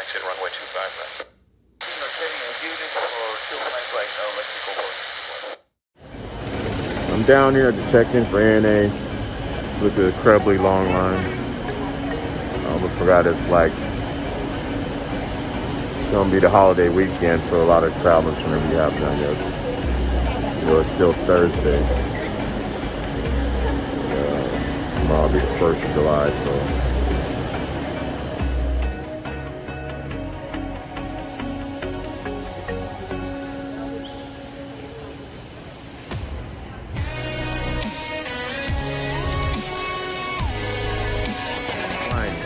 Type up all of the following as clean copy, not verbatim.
exit runway 25 left. I'm down here at the check-in for ANA. Look at the incredibly long line. I almost forgot it's gonna be the holiday weekend, so a lot of travelers gonna be happening, I guess. It's still Thursday. Tomorrow will be the 1st of July, so.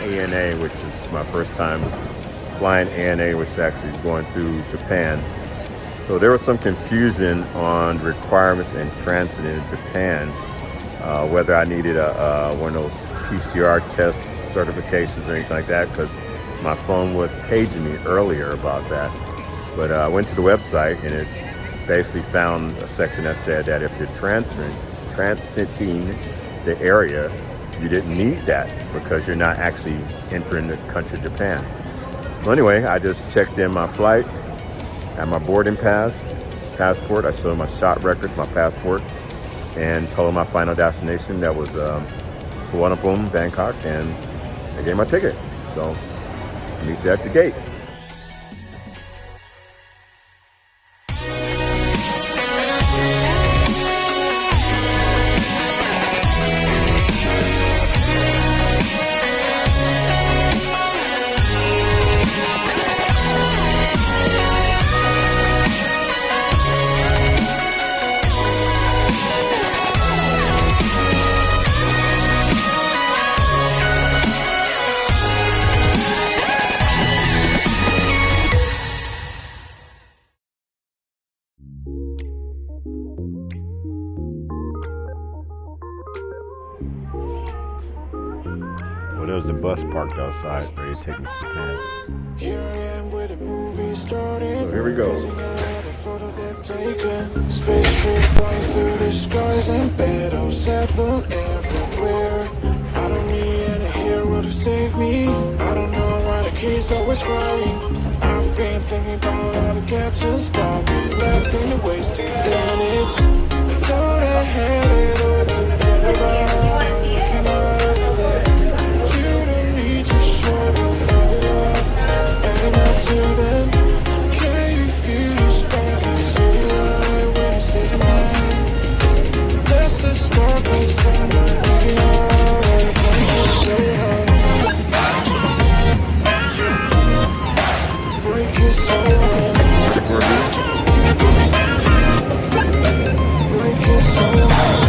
ANA, which is my first time flying ANA, which actually is going through Japan. So there was some confusion on requirements in transit in Japan, whether I needed one of those PCR test certifications or anything like that, because my phone was paging me earlier about that. But I went to the website and it basically found a section that said that if you're transiting the area, you didn't need that because you're not actually entering the country of Japan. So anyway, I just checked in my flight, had my boarding passport. I showed my shot records, my passport, and told them my final destination. That was Suvarnabhumi, Bangkok, and I gave my ticket. So meet you at the gate. Well, there's the bus parked outside, ready to take me to Japan. So here we go. Spaceship flying through the skies and battles happen everywhere. I don't need any hero to save me. I don't know why the kids always crying. I've been thinking about all the captains, but we left in the wasted planet. I thought I had it all together, but I'm looking outside. You don't need to show up for the love, and up to them. Can you feel the sparkling city light when it's taking night? That's the sparkles from my baby heart, and break it so hard. Break it so hard. Break it so hard.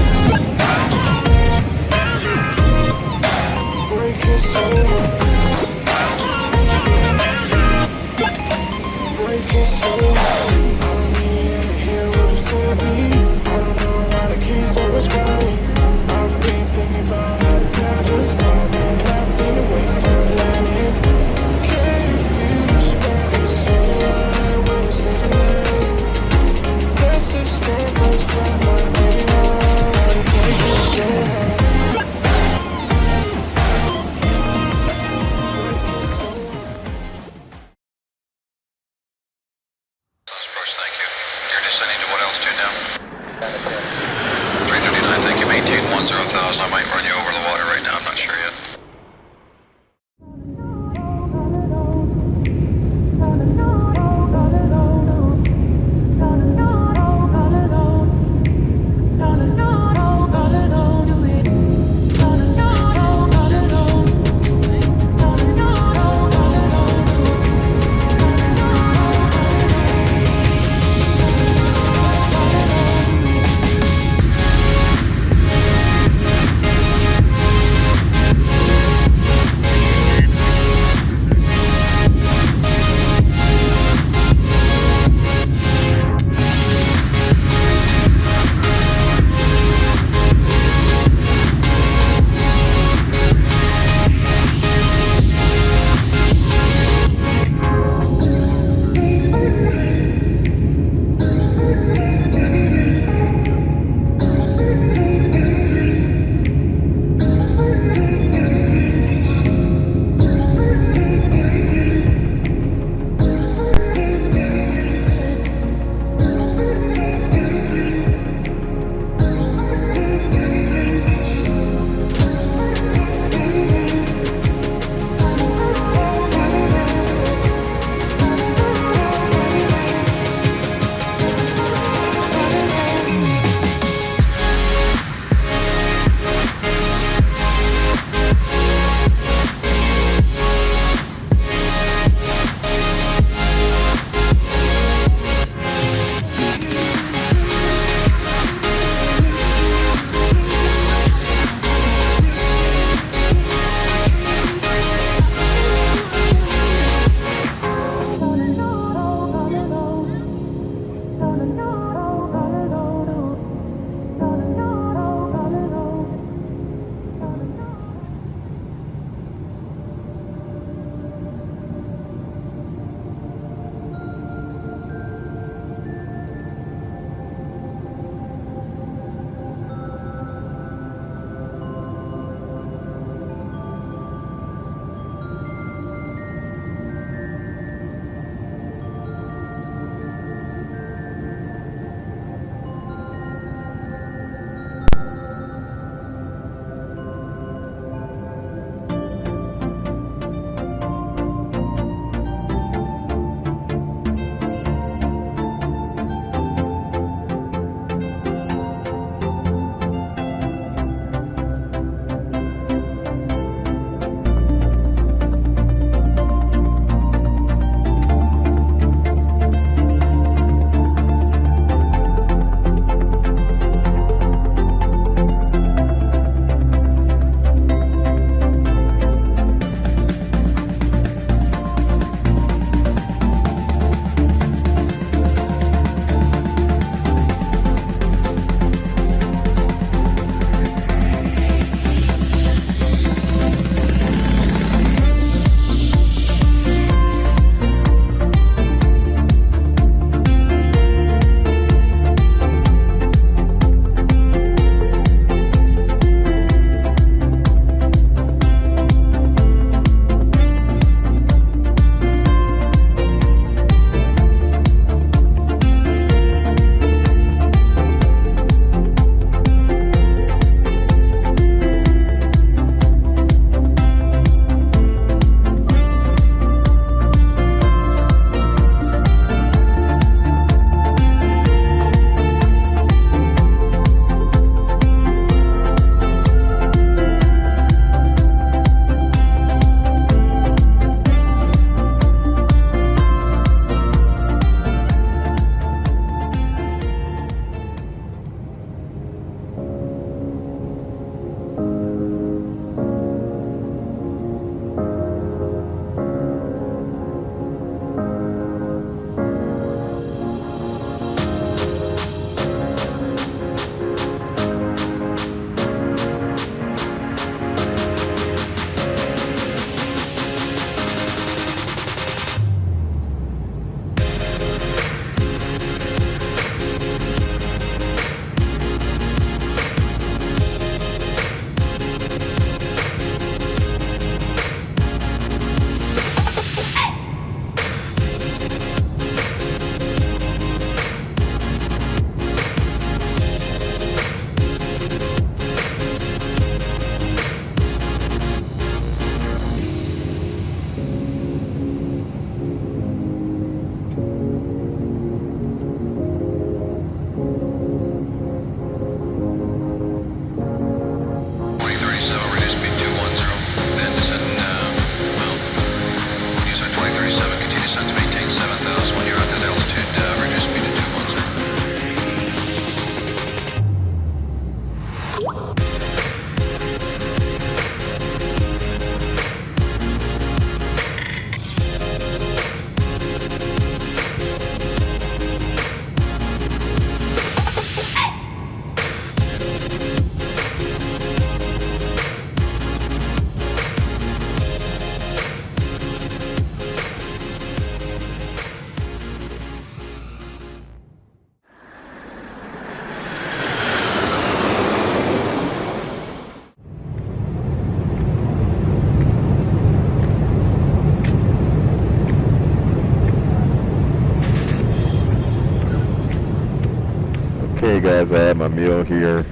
Okay, guys, I have my meal here.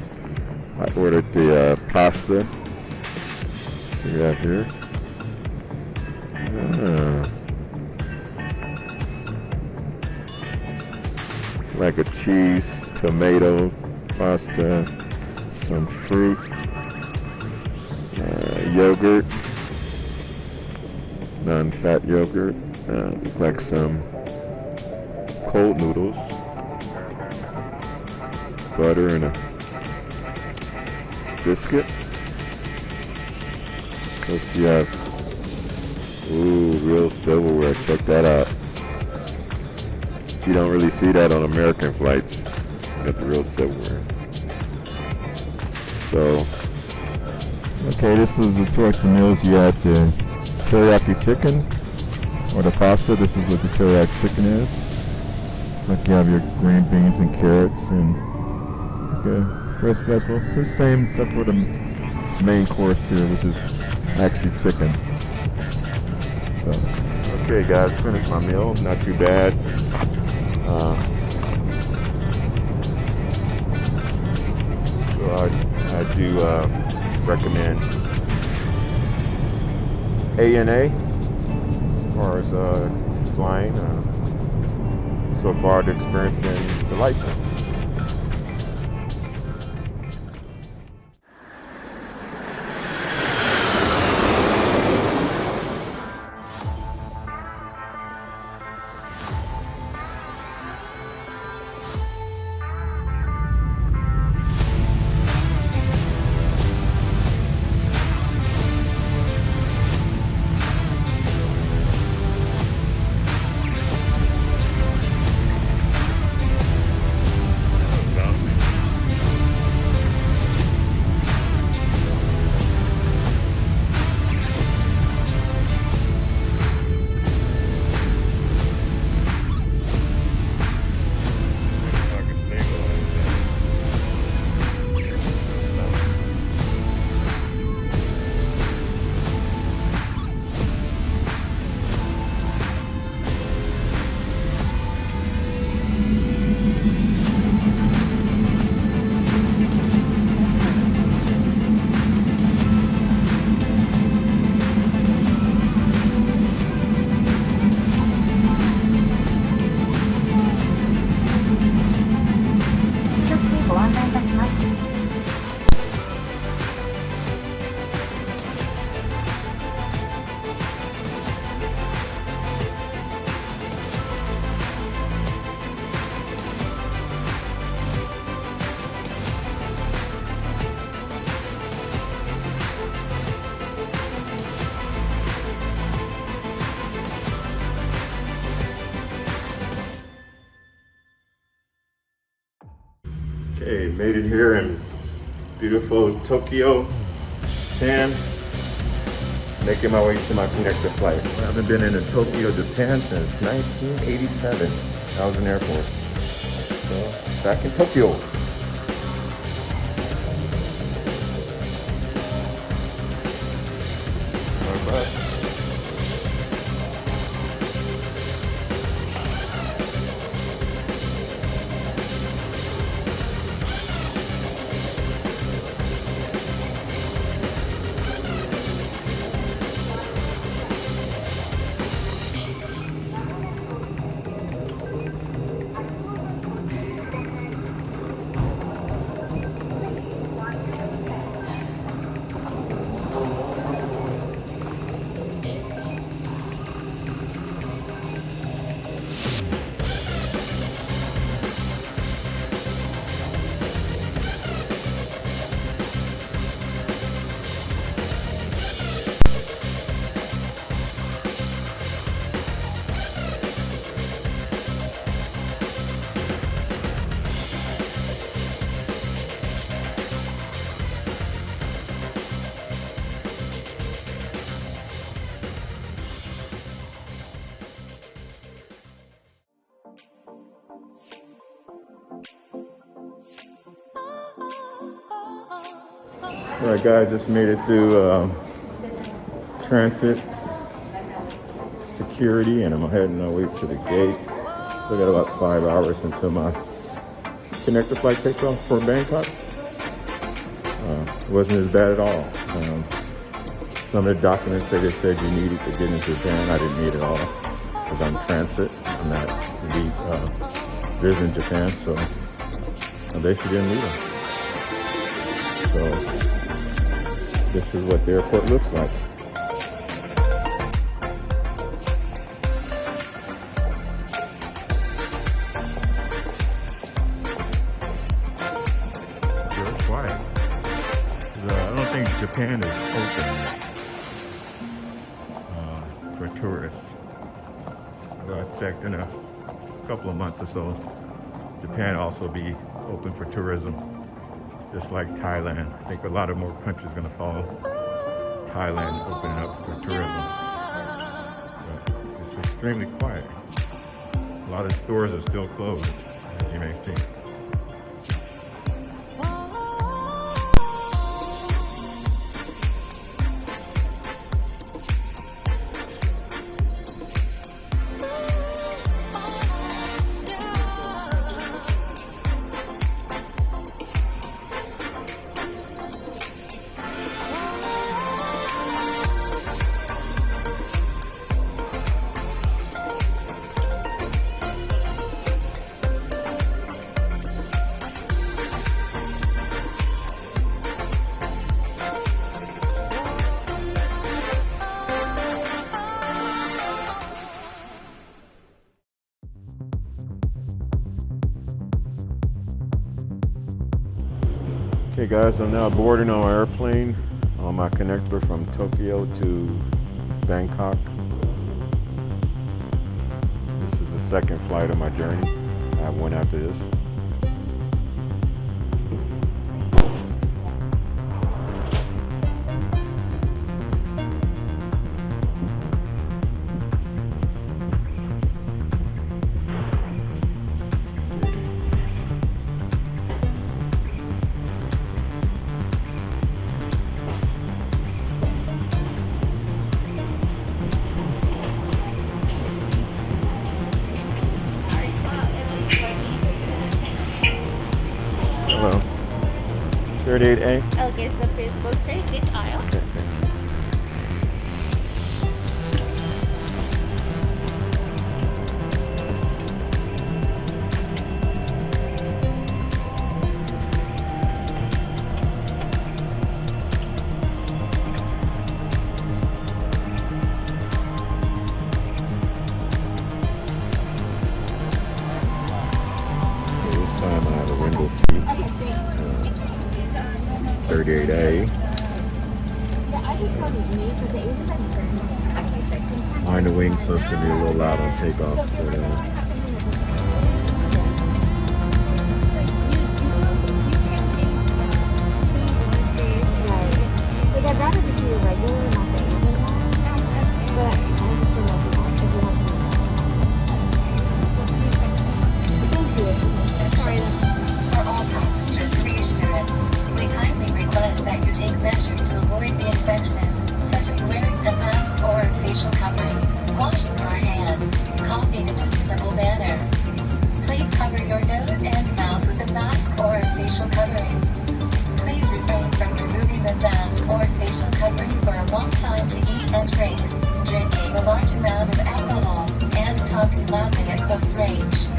I ordered the pasta. Let's see what we have here. It's like a cheese, tomato pasta, some fruit, yogurt, non-fat yogurt, look like some cold noodles, butter, and a biscuit. Plus you have, real silverware. Check that out. You don't really see that on American flights. Got the real silverware. So, okay, this was the choice of meals. You had the teriyaki chicken or the pasta. This is what the teriyaki chicken is. Like you have your green beans and carrots and fresh vegetables. It's the same except for the main course here, which is actually chicken. So, okay, guys, finished my meal. Not too bad. So I do recommend ANA as far as flying. So far, the experience has been delightful. Okay, made it here in beautiful Tokyo, Japan. Making my way to my connector flight. I haven't been in Tokyo, Japan since 1987. I was in the airport. So, back in Tokyo. Our bus. Alright guys, just made it through transit security and I'm heading away to the gate. So I got about 5 hours until my connector flight takes off for Bangkok. It wasn't as bad at all. Some of the documents that they said you needed to get into Japan, I didn't need at all because I'm transit. I'm not visiting Japan, so I basically didn't need them. So this is what the airport looks like. Real quiet. I don't think Japan is open for tourists. But I expect in a couple of months or so, Japan also be open for tourism, just like Thailand. I think a lot of more countries are going to follow Thailand opening up for tourism. But it's extremely quiet. A lot of stores are still closed, as you may see. Okay guys, I'm now boarding on my airplane on my connector from Tokyo to Bangkok. This is the second flight of my journey. I have one after this. Hello. 38A? Okay, so please go straight this aisle. Okay. This time I have a window seat. 38A. Behind the wing, so it's going to be a little loud on takeoff. But, I'd rather just do a regular, not the Asian one. But I understand what you want if you want to. Thank you. Sorry. For all passengers' reassurance, we kindly request that you take measures to avoid the infection, such as wearing a mask or a facial covering, washing our hands, coughing in a simple manner. Please cover your nose and mouth with a mask or a facial covering. Please refrain from removing the mask or facial covering for a long time to eat and drink, drinking a large amount of alcohol, and talking loudly at close range.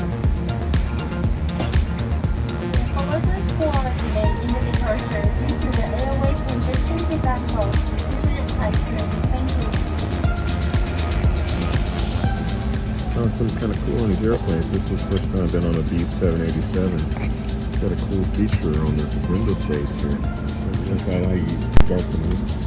Apologies for delay in the departure due to the airway congestion feedback code. Thank you. found something kind of cool on these airplanes. This is the first time I've been on a B787. It's got a cool feature on the window shades here. That's how you darken them.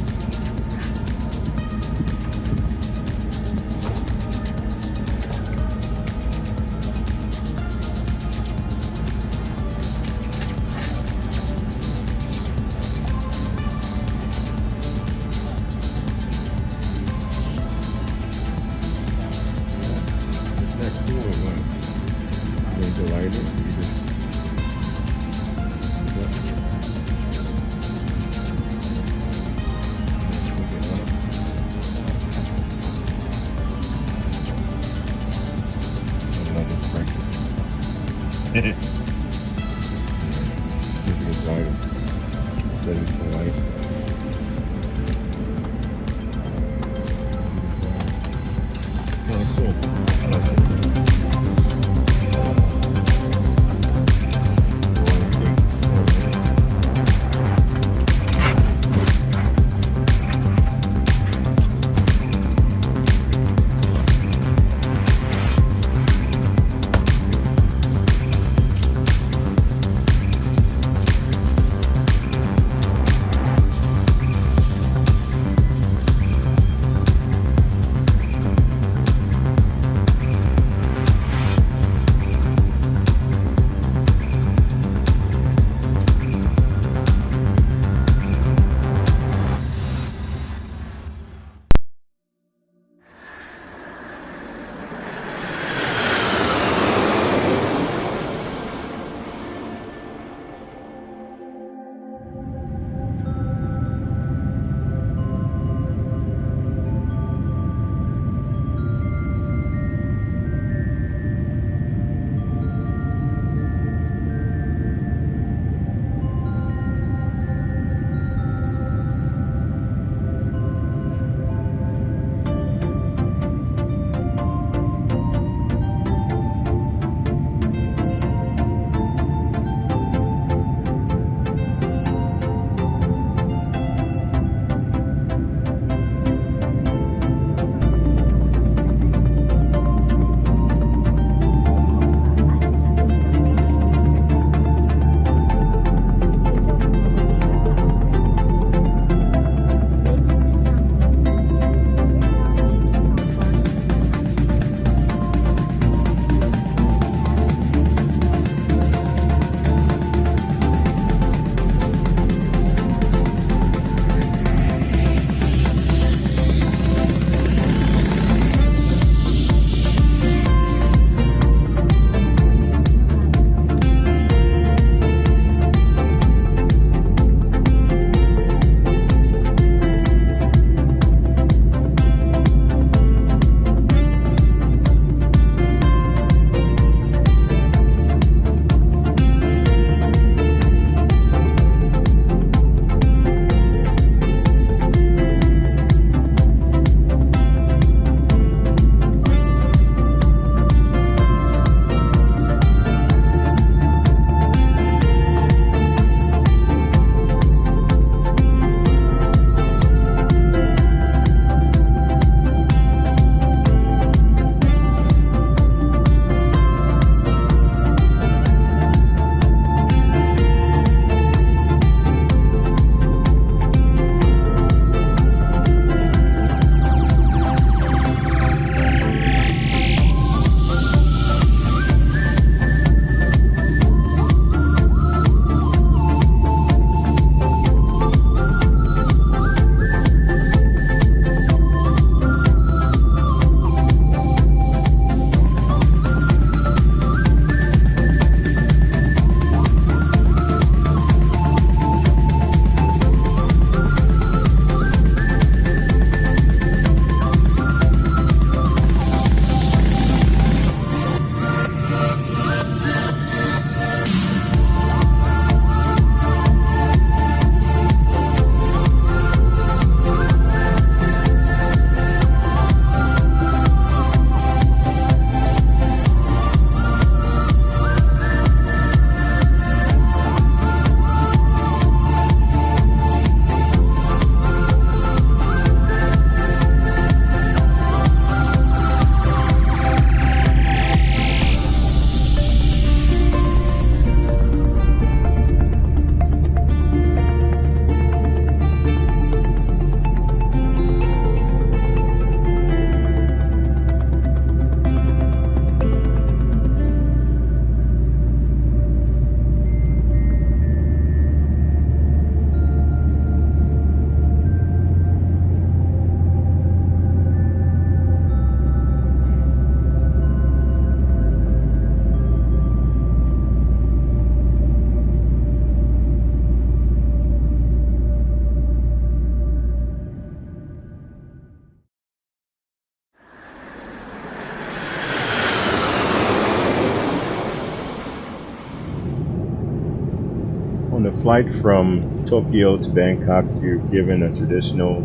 the flight from Tokyo to Bangkok, you're given a traditional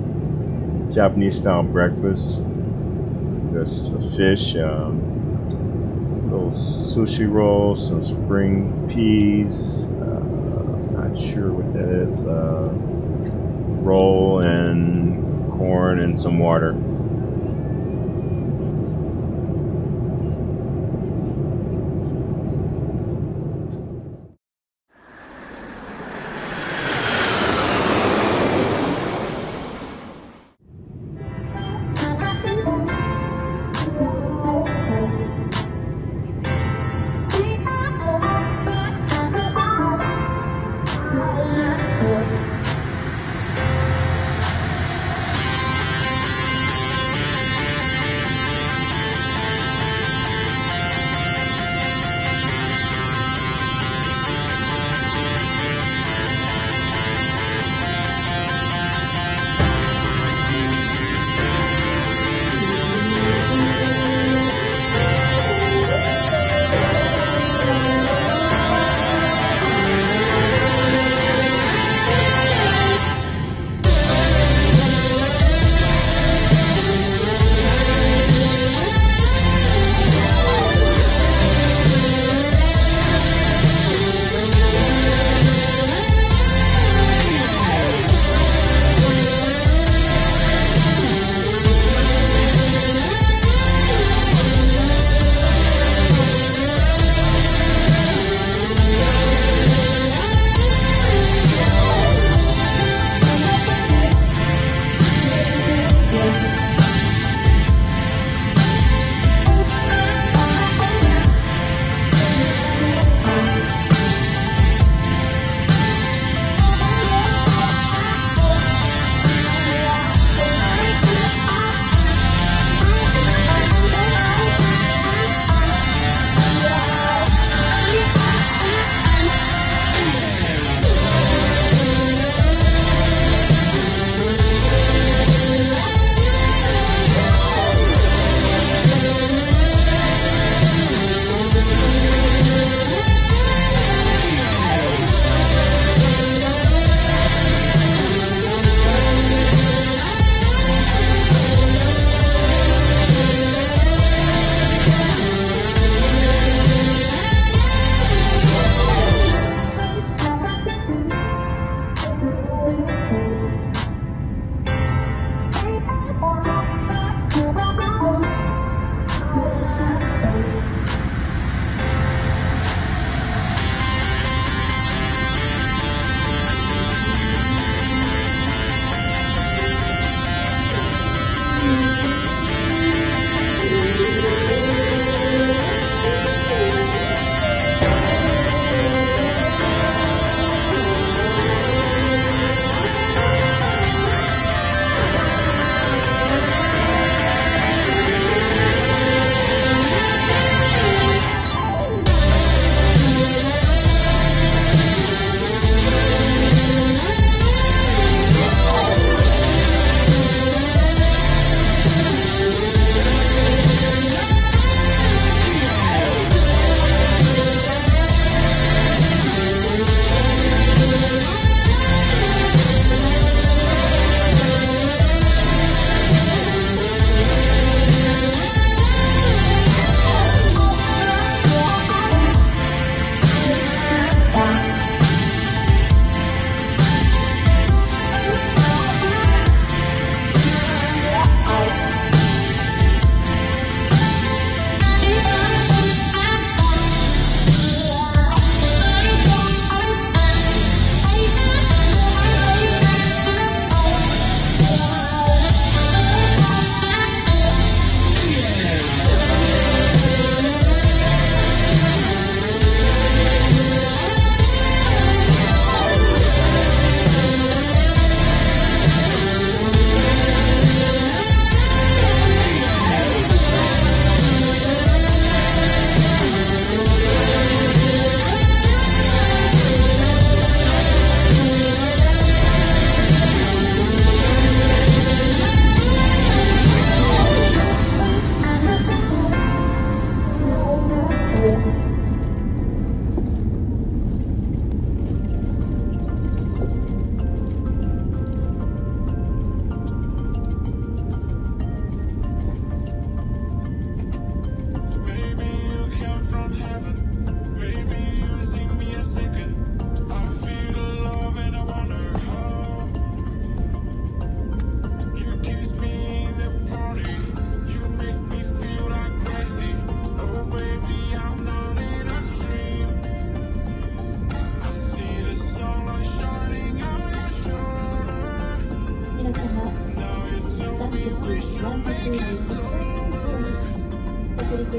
Japanese style breakfast. There's a fish, little sushi rolls, some spring peas, not sure what that is, roll and corn and some water.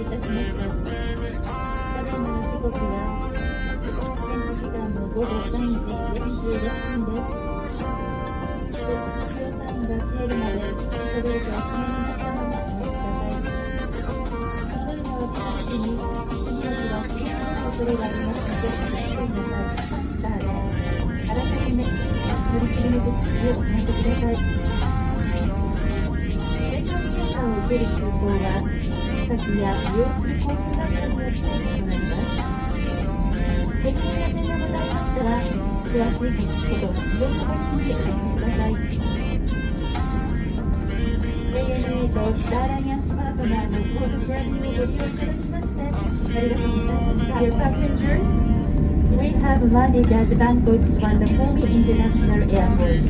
いたします。ただいまの時刻は現地時間の午後3時46分です。調査員が来るまでエスカレーターを閉めになったままお待ちください。ただいま私たちに荷物が不時着する恐れがありますのでご注意ください。あらかじめ乗り切りの手続きを行ってください。健康検査を受ける空港は近くや利用する航空会社によって異なります。ご注意や点がございましたら、詳しいことを必要な場所にお聞きください。ANA とスターライアンスパートナーの航空プランをご利用いただきまして、ありがとうございました。Dear passengers, we have landed at Bangkok Suvarnabhumi International Airport.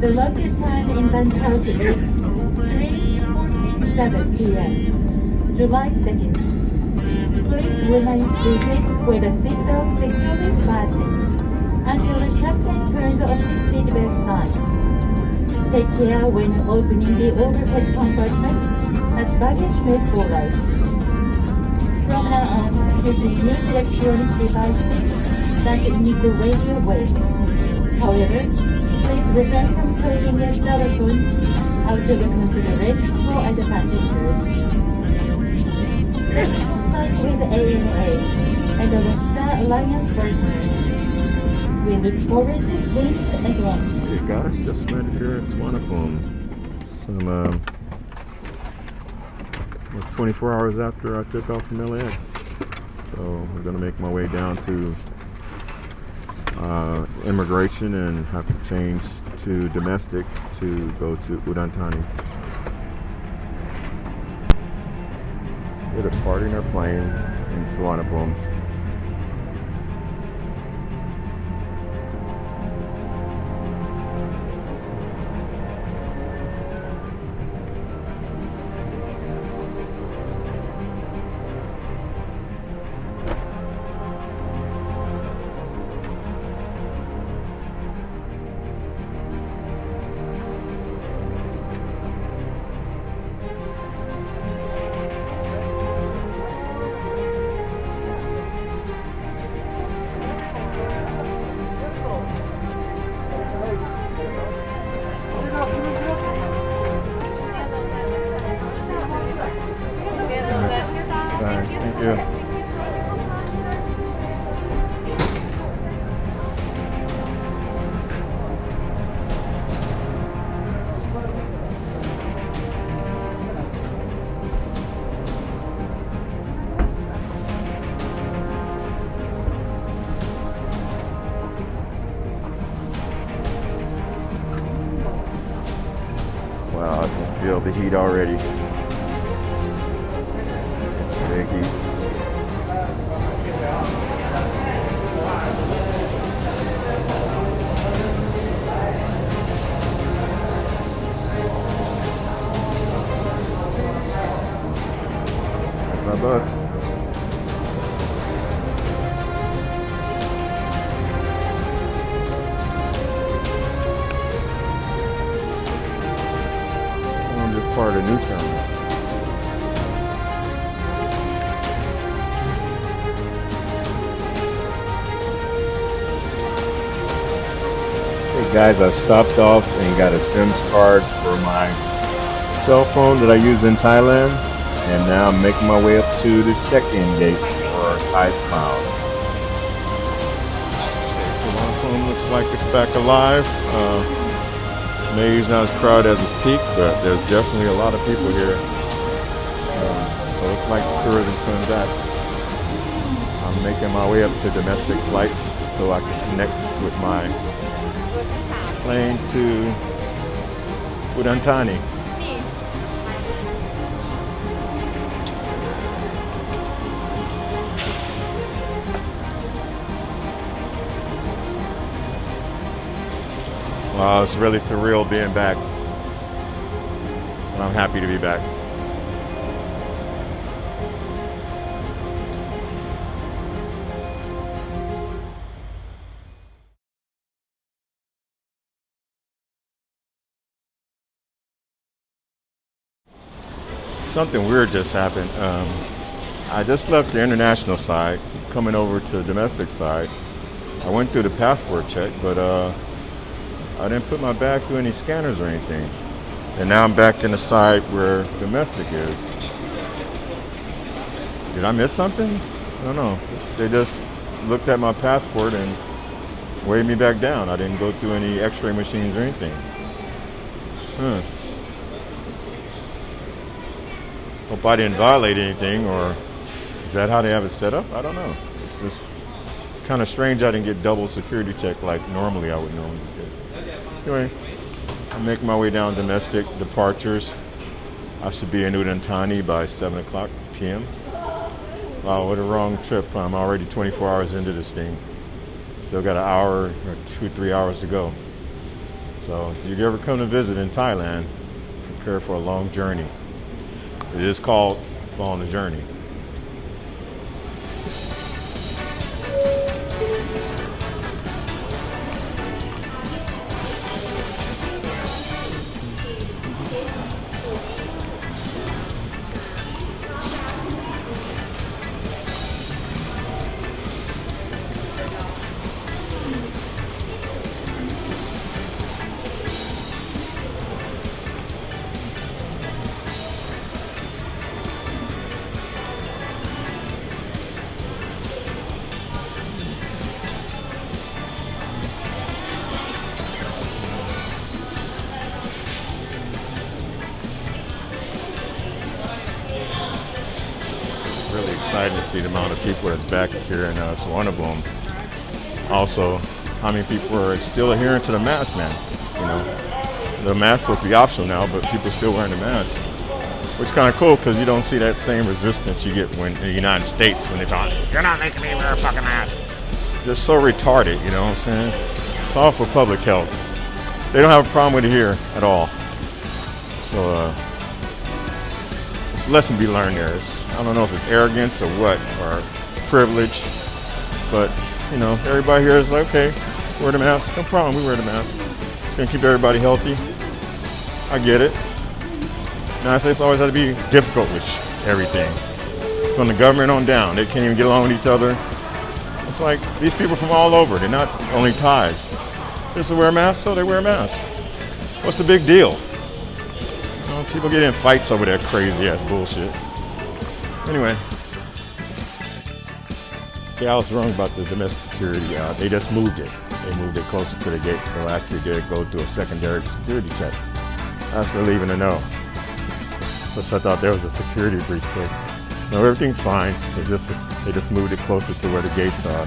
The local time in Bangkok is 3:47 p.m. July 2nd. Please remain seated with the seatbelt securely fastened until the captain turns off the seatbelt sign. Take care when opening the overhead compartment as baggage may fall out. From now on, please use electronic devices that emit the radio waves. However, please refrain from putting your telephone out of the consideration for other passengers. Let's comply with ANA and the Star Alliance partners. We look forward to seeing you again. Hey guys, just landed here at Swanepoel. It was 24 hours after I took off from LAX. So we're gonna make my way down to immigration and have to change to domestic to go to Udon Thani. We're departing our plane in Suvarnabhumi. Thank you. Wow, I can feel the heat already. It's big heat. That's my bus. I'm just part of New Terminal. Hey guys, I stopped off and got a SIMS card for my cell phone that I use in Thailand, and now I'm making my way up to the check-in gate for Thai Smiles. Okay, so my phone looks like it's back alive. Maybe it's not as crowded as its peak, but there's definitely a lot of people here. So it looks like tourism comes back. I'm making my way up to domestic flights so I can connect with my plane to Udon Thani. Wow, it's really surreal being back. And I'm happy to be back. Something weird just happened. I just left the international side, coming over to the domestic side. I went through the passport check, but I didn't put my bag through any scanners or anything. And now I'm back in the side where domestic is. Did I miss something? I don't know. They just looked at my passport and waved me back down. I didn't go through any x-ray machines or anything. Hope I didn't violate anything, or is that how they have it set up? I don't know. It's just kind of strange I didn't get double security check like normally I would normally get. Anyway, I'm making my way down domestic departures. I should be in Udantani by 7 o'clock p.m. Wow, what a wrong trip. I'm already 24 hours into this thing. Still got an hour or 2-3 hours to go. So if you ever come to visit in Thailand, prepare for a long journey. It is called On the Journey. Really excited to see the amount of people that's back here in Suvarnabhumi. Also, how many people are still adhering to the mask, man. You know, the mask will be optional now, but people still wearing the mask, which is kind of cool because you don't see that same resistance you get when in the United States when they're talking, "You're not making me wear a fucking mask." Just so retarded, you know what I'm saying? It's all for public health. They don't have a problem with it here at all. So, lesson to be learned there. I don't know if it's arrogance or what, or privilege, but you know, everybody here is like, okay, wear the mask, no problem, we wear the mask. It's gonna keep everybody healthy. I get it. United States always had to be difficult with everything. From the government on down, they can't even get along with each other. It's like these people from all over, they're not only Thais. They just wear a mask, so they wear a mask. What's the big deal? You know, people get in fights over that crazy ass bullshit. Anyway, yeah, I was wrong about the domestic security. They just moved it. They moved it closer to the gate, so actually did go through a secondary security check. That's relieving to know. But I thought there was a security breach there. No, everything's fine. They just moved it closer to where the gates are,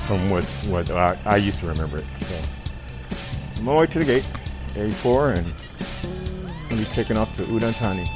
from what I used to remember it. So I'm on my way to the gate, A4, and I'm gonna be taking off to Udantani.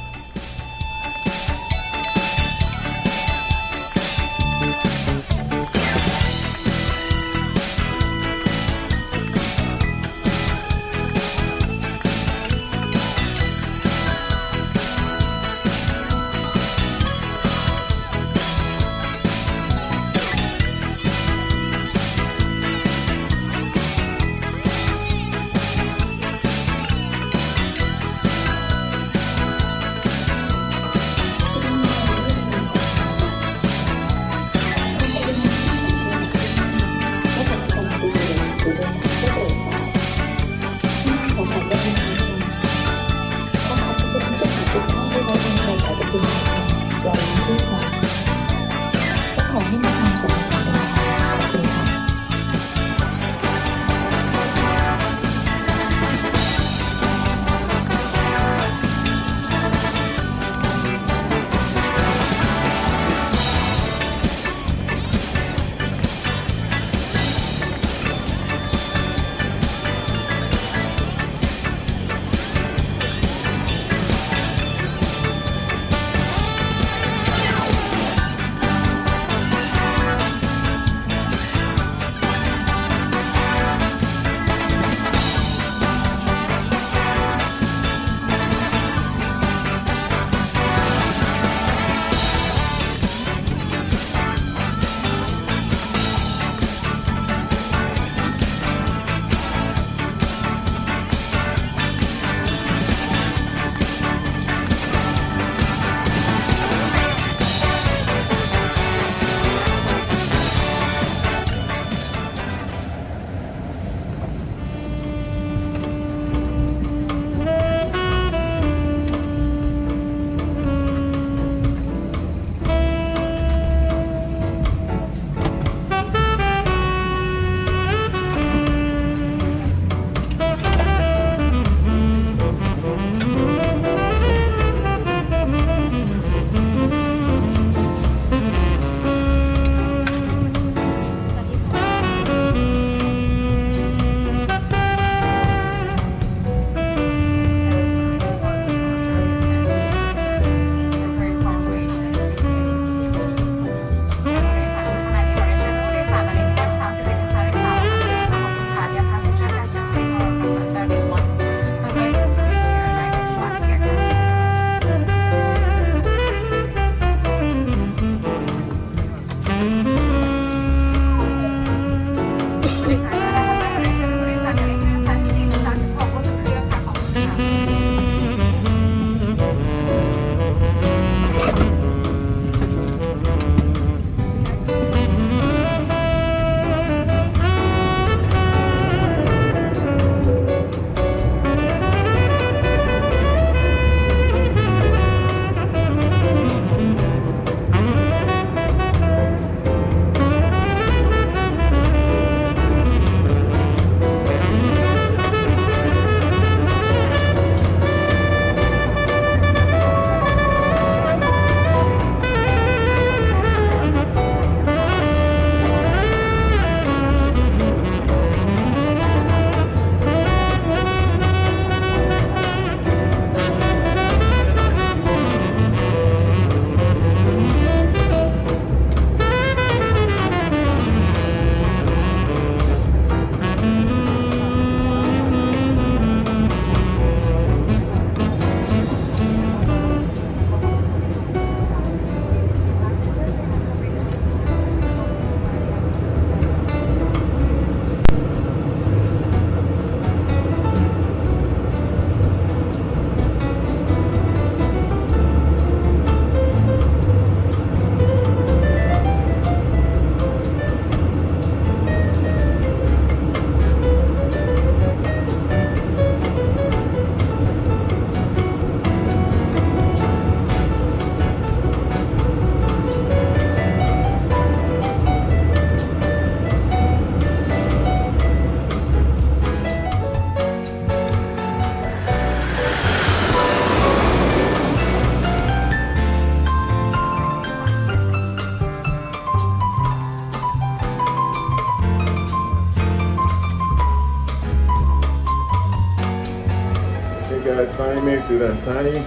came in to that tiny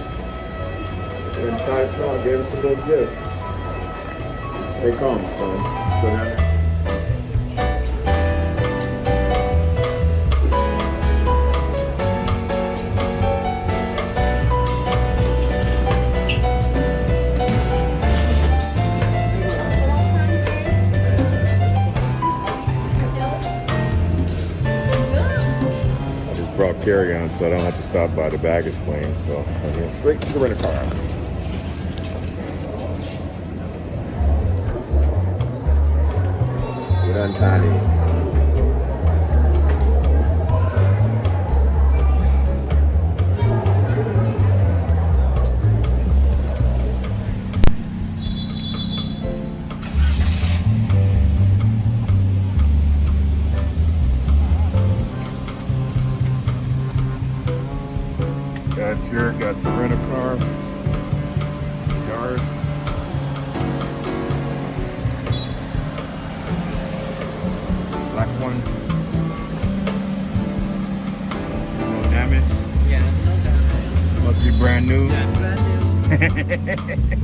smile, gave us a little gift. They come, so let's go down there. Brought carry-on, so I don't have to stop by the baggage claim. So I went straight to the rent-a-car. We're done, Tiny. Guys here got the rent-a-car, Yaris. Black one. See no damage. Yeah, no damage. Must be brand new. That's brand new.